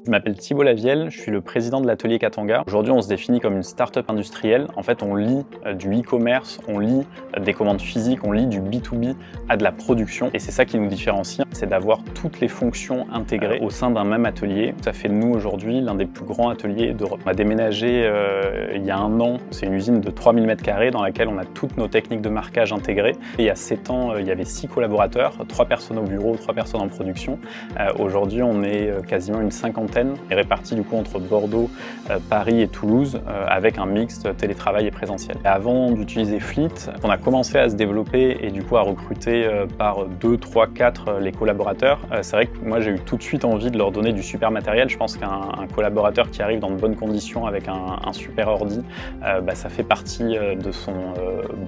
Je m'appelle Thibault Lavielle, je suis le président de l'atelier Katanga. Aujourd'hui, on se définit comme une start-up industrielle. En fait, on lie du e-commerce, on lie des commandes physiques, on lie du B2B à de la production. Et c'est ça qui nous différencie, c'est d'avoir toutes les fonctions intégrées au sein d'un même atelier. Ça fait de nous aujourd'hui l'un des plus grands ateliers d'Europe. On a déménagé il y a 1 an. C'est une usine de 3000 m² dans laquelle on a toutes nos techniques de marquage intégrées. Et il y a 7 ans, il y avait 6 collaborateurs, 3 personnes au bureau, 3 personnes en production. Aujourd'hui, on est quasiment une 50aine, et répartis du coup entre Bordeaux, Paris et Toulouse, avec un mixte télétravail et présentiel. Et avant d'utiliser Fleet, on a commencé à se développer et du coup à recruter par 2, 3, 4 les collaborateurs. C'est vrai que moi j'ai eu tout de suite envie de leur donner du super matériel. Je pense qu'un collaborateur qui arrive dans de bonnes conditions avec un super ordi, ça fait partie de son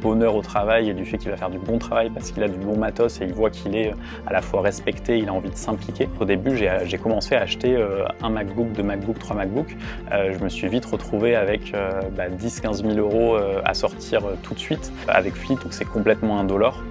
bonheur au travail et du fait qu'il va faire du bon travail parce qu'il a du bon matos et il voit qu'il est à la fois respecté, il a envie de s'impliquer. Au début, j'ai commencé à acheter un MacBook, 2 MacBooks, 3 MacBooks. Je me suis vite retrouvé avec 10-15 000 euros à sortir tout de suite. Avec Fleet, donc c'est complètement indolore.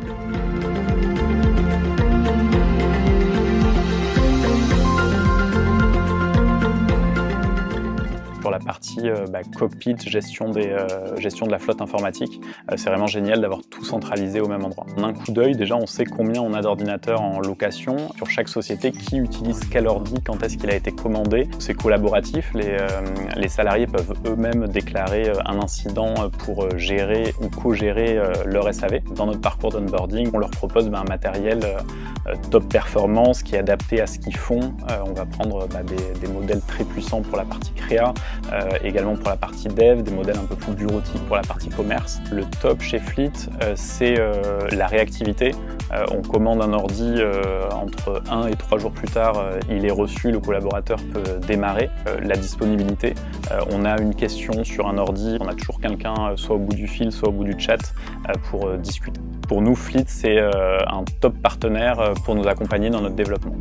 Pour la partie cockpit, gestion de la flotte informatique, c'est vraiment génial d'avoir tout centralisé au même endroit. En un coup d'œil, déjà on sait combien on a d'ordinateurs en location sur chaque société, qui utilise quel ordi, quand est-ce qu'il a été commandé. C'est collaboratif, les salariés peuvent eux-mêmes déclarer un incident pour gérer ou co-gérer leur SAV. Dans notre parcours d'onboarding, on leur propose un matériel top performance qui est adapté à ce qu'ils font. On va prendre des modèles très puissants pour la partie créa, également pour la partie dev, des modèles un peu plus bureautiques pour la partie commerce. Le top chez Fleet, c'est la réactivité. On commande un ordi, entre 1 et 3 jours plus tard, il est reçu, le collaborateur peut démarrer. La disponibilité, on a une question sur un ordi, on a toujours quelqu'un soit au bout du fil, soit au bout du chat pour discuter. Pour nous, Fleet, c'est un top partenaire pour nous accompagner dans notre développement.